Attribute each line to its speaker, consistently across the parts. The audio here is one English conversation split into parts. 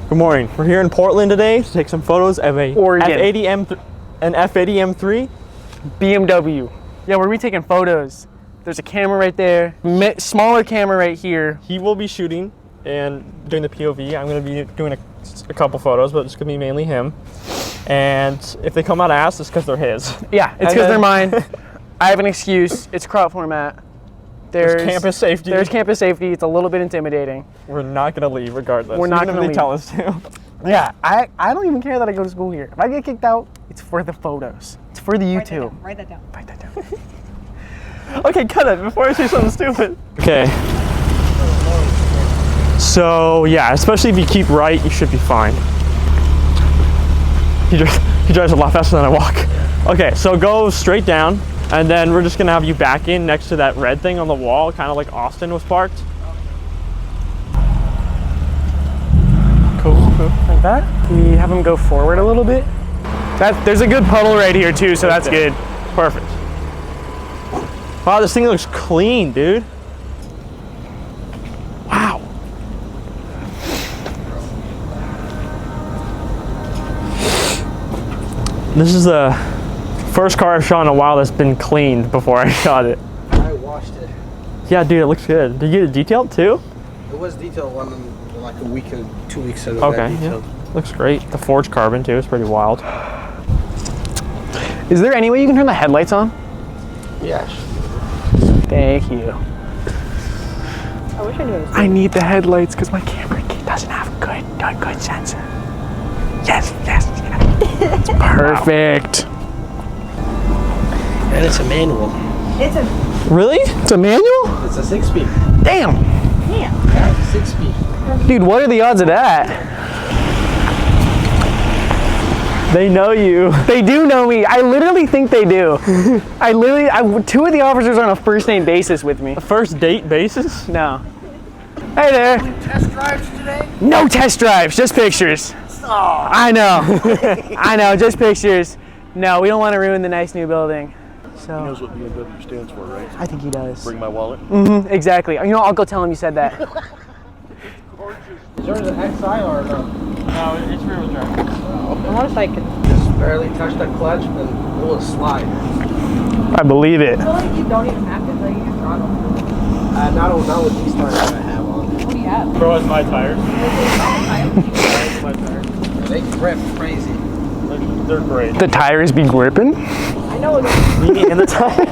Speaker 1: Good morning. We're here in Portland today to take some photos of a
Speaker 2: Oregon.
Speaker 1: an F80 M3
Speaker 2: BMW. Yeah, we're taking photos. There's a camera right there, smaller camera right here.
Speaker 1: He will be shooting and doing the POV. I'm going to be doing a couple photos, but it's going to be mainly him. And if they come out ass, it's because they're his.
Speaker 2: Yeah, it's because they're mine. I have an excuse. It's crop format. There's
Speaker 1: campus safety.
Speaker 2: There's campus safety. It's a little bit intimidating.
Speaker 1: We're not going to leave regardless.
Speaker 2: We're not going to leave.
Speaker 1: They tell us to.
Speaker 2: Yeah, I don't even care that I go to school here. If I get kicked out, it's for the photos. It's for the YouTube.
Speaker 3: Write that down.
Speaker 2: Write that down.
Speaker 1: Okay, cut it before I say something stupid. Okay. So yeah, especially if you keep right, you should be fine. He drives a lot faster than I walk. Okay, so go straight down, and then we're just gonna have you back in next to that red thing on the wall, kind of like Austin was parked. Cool.
Speaker 2: Like that. We have him go forward a little bit. There's a good puddle right here too, so that's good.
Speaker 1: Perfect. Wow, this thing looks clean, dude. Wow. This is the first car I've shot in a while that's been cleaned before I shot it.
Speaker 4: I washed it.
Speaker 1: Yeah, dude, it looks good. Did you get it detailed too?
Speaker 4: It was detailed like a week or 2 weeks ago.
Speaker 1: Okay, yeah. Looks great. The forged carbon too is pretty wild.
Speaker 2: Is there any way you can turn the headlights on?
Speaker 4: Yes.
Speaker 2: Thank you.
Speaker 3: I wish I knew it was
Speaker 2: I need the headlights because my camera doesn't have good sensor. Yes. It's perfect.
Speaker 4: And it's a manual.
Speaker 3: It's a
Speaker 1: Really?
Speaker 2: It's a manual?
Speaker 4: It's a 6-speed.
Speaker 2: Damn.
Speaker 3: yeah.
Speaker 4: 6-speed.
Speaker 2: Dude, what are the odds of that?
Speaker 1: They know you.
Speaker 2: They do know me. I literally think they do. Two of the officers are on a first name basis with me.
Speaker 1: A first date basis?
Speaker 2: No. Hey there.
Speaker 4: Test drives today?
Speaker 2: No test drives, just pictures.
Speaker 4: Oh.
Speaker 2: I know. I know, just pictures. No, we don't want to ruin the nice new building. So.
Speaker 5: He knows what BMW stands for, right?
Speaker 2: I think he does.
Speaker 5: Bring my wallet.
Speaker 2: Mm-hmm, exactly. You know, I'll go tell him you said that.
Speaker 4: Is yours an XI or no?
Speaker 1: No, it's rear wheel drive.
Speaker 3: I want to cycle.
Speaker 4: Just barely touch the clutch and it will slide.
Speaker 2: I believe it.
Speaker 3: I feel like you don't even have to play your throttle.
Speaker 4: Not with these tires that I have on.
Speaker 3: What do you have?
Speaker 1: Bro, it's my tires.
Speaker 4: My tires. They grip crazy.
Speaker 1: They're great.
Speaker 2: The tires be gripping?
Speaker 3: I know it's
Speaker 1: Me and the tire.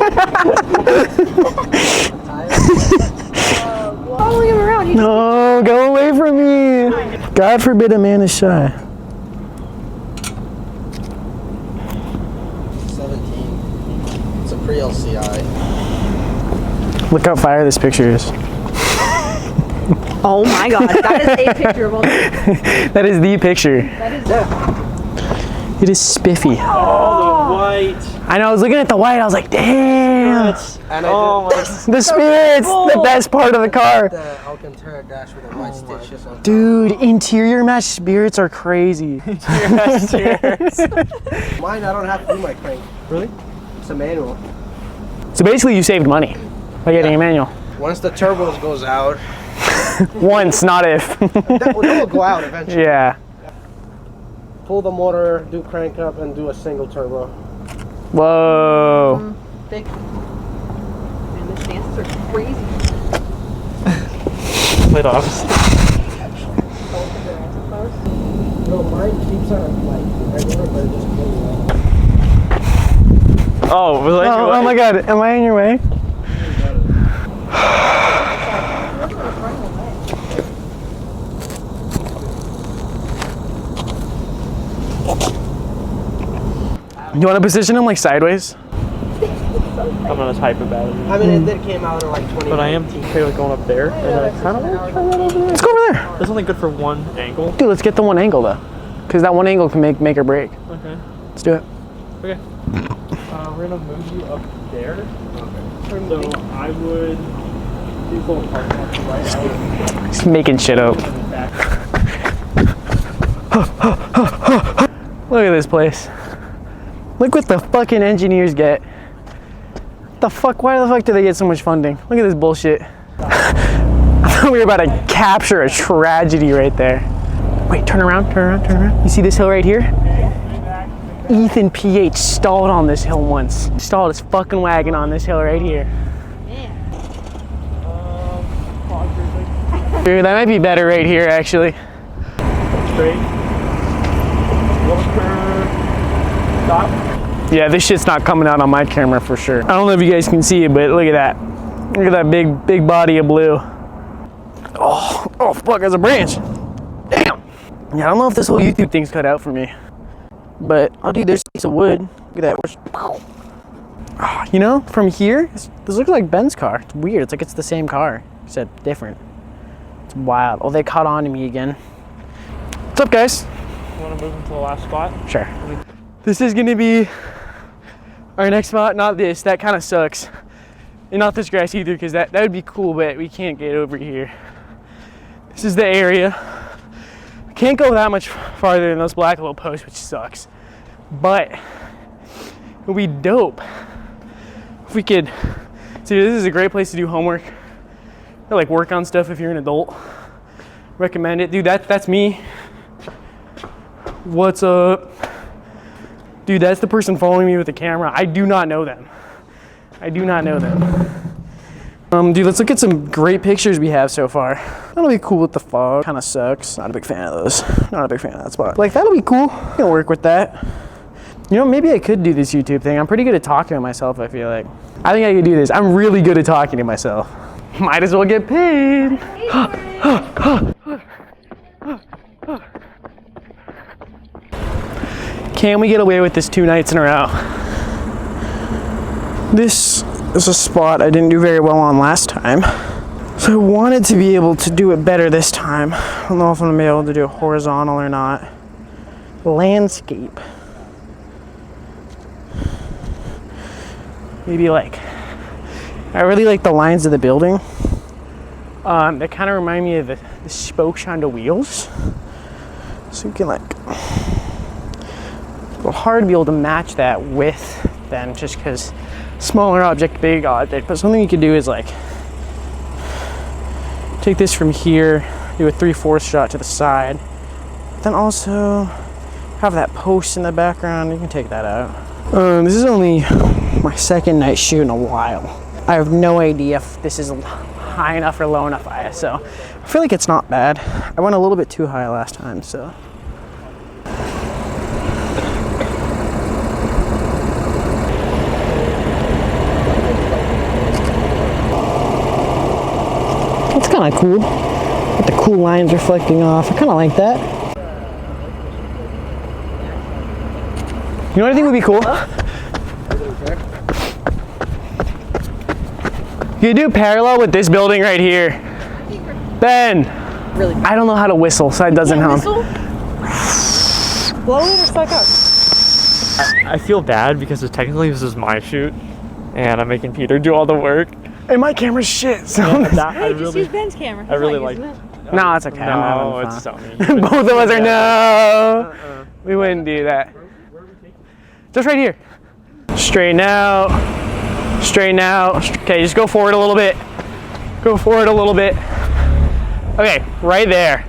Speaker 3: following him around. He's
Speaker 2: No, go away from me. God forbid a man is shy.
Speaker 4: 17. It's a pre-LCI.
Speaker 2: Look how fire this picture is.
Speaker 3: oh my god, that is a picture of all.
Speaker 2: That is the picture.
Speaker 3: That is
Speaker 2: It is spiffy.
Speaker 1: Oh, the white.
Speaker 2: I know, I was looking at the white, I was like, damn.
Speaker 4: And
Speaker 1: Oh my.
Speaker 2: The spirit's the best part of the car.
Speaker 4: the Alcantara dash with the white stitches on top.
Speaker 2: Dude, interior match spirits are crazy.
Speaker 1: Cheers.
Speaker 4: Mine, I don't have to do my crank.
Speaker 1: Really?
Speaker 4: It's a manual.
Speaker 2: So basically you saved money by getting a manual.
Speaker 4: Once the turbos goes out,
Speaker 2: Once, not if.
Speaker 4: that will go out eventually.
Speaker 2: Yeah.
Speaker 4: Pull the motor, do crank up, and do a single turbo.
Speaker 2: Whoa.
Speaker 3: big. Man, the chances are crazy.
Speaker 1: Played off.
Speaker 4: No, mine keeps on like regular, but it just pulls out.
Speaker 1: Oh, was that your way?
Speaker 2: Oh my god, am I in your way? You want to position him like sideways?
Speaker 1: I'm not as hype about it.
Speaker 4: I mean, it did came out in like 20.
Speaker 1: But I am okay with going up there, and I kind of want to try that over there.
Speaker 2: Let's go over there.
Speaker 1: That's only good for one angle.
Speaker 2: Dude, let's get the one angle though. Because that one angle can make or break.
Speaker 1: Okay.
Speaker 2: Let's do it.
Speaker 1: Okay. We're gonna move you up there. Okay. So I would do full parking lot to the right. I would
Speaker 2: He's making shit up.
Speaker 1: in the back.
Speaker 2: Look at this place. Look what the fucking engineers get. The fuck? Why the fuck do they get so much funding? Look at this bullshit. I thought we were about to capture a tragedy right there. Wait, turn around. You see this hill right here? Ethan PH stalled on this hill once. Stalled his fucking wagon on this hill right here. Dude, that might be better right here, actually.
Speaker 1: Straight. Little curve. Stop.
Speaker 2: Yeah, this shit's not coming out on my camera for sure. I don't know if you guys can see it, but look at that. Look at that big body of blue. Oh fuck, there's a branch. Damn. Yeah, I don't know if this whole YouTube thing's cut out for me. But, oh dude, there's a piece of wood. Look at that. You know, from here, this looks like Ben's car. It's weird, it's like it's the same car, except different. It's wild. Oh, they caught on to me again. What's up, guys?
Speaker 1: You want to move into the last spot?
Speaker 2: Sure. This is gonna be our next spot, not this, that kind of sucks. And not this grass either, because that would be cool, but we can't get over here. This is the area. We can't go that much farther than those black little posts, which sucks. But it would be dope if we could. See, this is a great place to do homework, or like work on stuff if you're an adult. Recommend it. Dude, that's me. What's up? Dude, that's the person following me with the camera. I do not know them. I do not know them. Dude, let's look at some great pictures we have so far. That'll be cool with the fog. Kind of sucks. Not a big fan of those. Not a big fan of that spot. Like, that'll be cool. I can work with that. You know, maybe I could do this YouTube thing. I'm pretty good at talking to myself, I feel like. I think I could do this. I'm really good at talking to myself. Might as well get paid. Can we get away with this 2 nights in a row? This is a spot I didn't do very well on last time. So I wanted to be able to do it better this time. I don't know if I'm gonna be able to do it horizontal or not. Landscape. Maybe like, I really like the lines of the building. They kind of remind me of the spokes on the wheels. So you can like, it's a little hard to be able to match that with them just because smaller object, big object. But something you could do is like, take this from here, do a 3/4 shot to the side. Then also have that post in the background. You can take that out. This is only my second night shoot in a while. I have no idea if this is high enough or low enough ISO. I feel like it's not bad. I went a little bit too high last time, so. It's kind of cool. With the cool lines reflecting off. I kind of like that. You know what I think would be cool? You do parallel with this building right here. Ben!
Speaker 3: Really?
Speaker 2: I don't know how to whistle, so it doesn't hum.
Speaker 3: Whistle? Blow it or suck up?
Speaker 1: I feel bad because technically this is my shoot, and I'm making Peter do all the work.
Speaker 2: And my camera's shit, so.
Speaker 3: Hey, just use Ben's camera.
Speaker 1: I really like.
Speaker 2: No, it's okay.
Speaker 1: No,
Speaker 2: I'm
Speaker 1: it's
Speaker 2: having
Speaker 1: so
Speaker 2: fun.
Speaker 1: mean.
Speaker 2: Both of us are no. We wouldn't do that. Just right here. Straighten out. Straighten out. Okay, just go forward a little bit. Go forward a little bit. Okay, right there.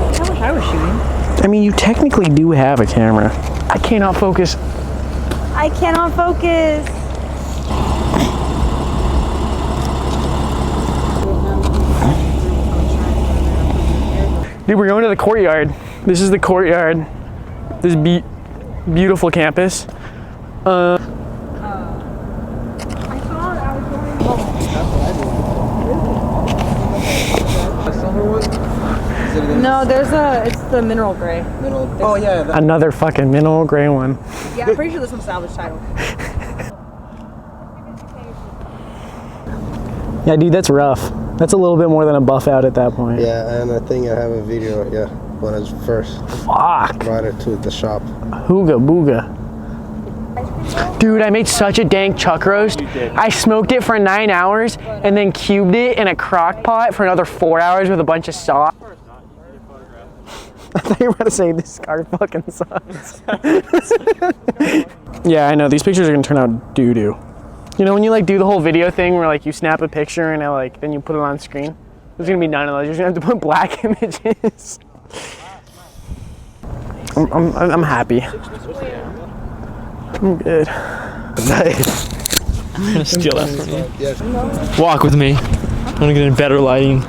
Speaker 3: How much I was shooting?
Speaker 2: I mean, you technically do have a camera. I cannot focus.
Speaker 3: I cannot focus.
Speaker 2: Dude, we're going to the courtyard. This is the courtyard. This beautiful campus.
Speaker 3: I thought I was going home. No, it's the mineral gray.
Speaker 4: Oh yeah.
Speaker 2: Another fucking mineral gray one.
Speaker 3: Yeah, I'm pretty sure this one's salvage title.
Speaker 2: Yeah, dude, that's rough. That's a little bit more than a buff out at that point.
Speaker 5: Yeah, and I think I have a video, yeah, when I was first
Speaker 2: Fuck.
Speaker 5: brought it to the shop.
Speaker 2: Hooga booga. Dude, I made such a dank chuck roast. I smoked it for 9 hours and then cubed it in a crock pot for another 4 hours with a bunch of sauce. I thought you were about to say this car fucking sucks. Yeah, I know. These pictures are gonna turn out doo-doo. You know when you like do the whole video thing where like you snap a picture and then you put it on screen? There's gonna be none of those. You're gonna have to put black images. I'm happy. I'm good.
Speaker 5: Nice.
Speaker 1: I'm gonna steal that from you.
Speaker 5: Yes.
Speaker 1: Walk with me. I'm gonna get in better lighting.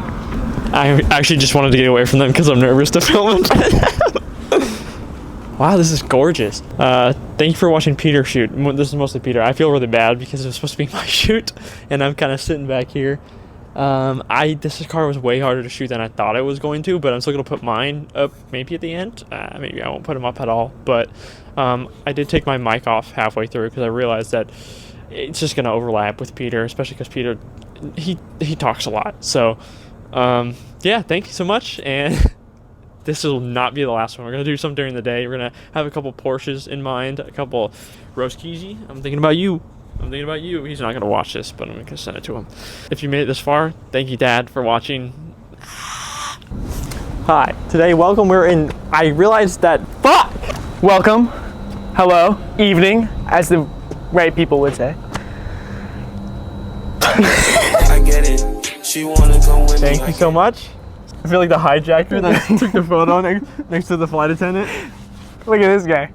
Speaker 1: I actually just wanted to get away from them because I'm nervous to film it. Wow, this is gorgeous. Thank you for watching Peter shoot. This is mostly Peter. I feel really bad because it was supposed to be my shoot, and I'm kind of sitting back here. This car was way harder to shoot than I thought it was going to, but I'm still gonna put mine up maybe at the end. Maybe I won't put them up at all, but I did take my mic off halfway through because I realized that it's just gonna overlap with Peter, especially because Peter, he talks a lot. So, yeah, thank you so much, and this will not be the last one. We're gonna do some during the day. We're gonna have a couple Porsches in mind, a couple Roskisi. I'm thinking about you. He's not gonna watch this, but I'm gonna send it to him. If you made it this far, thank you, Dad, for watching. Hi. Today, welcome. I realized that. Fuck!
Speaker 2: Welcome, hello, evening, as the right people would say.
Speaker 6: I get it. She wanna come with me.
Speaker 1: Thank you so much. I feel like the hijacker that took the photo next to the flight attendant.
Speaker 2: Look at this guy.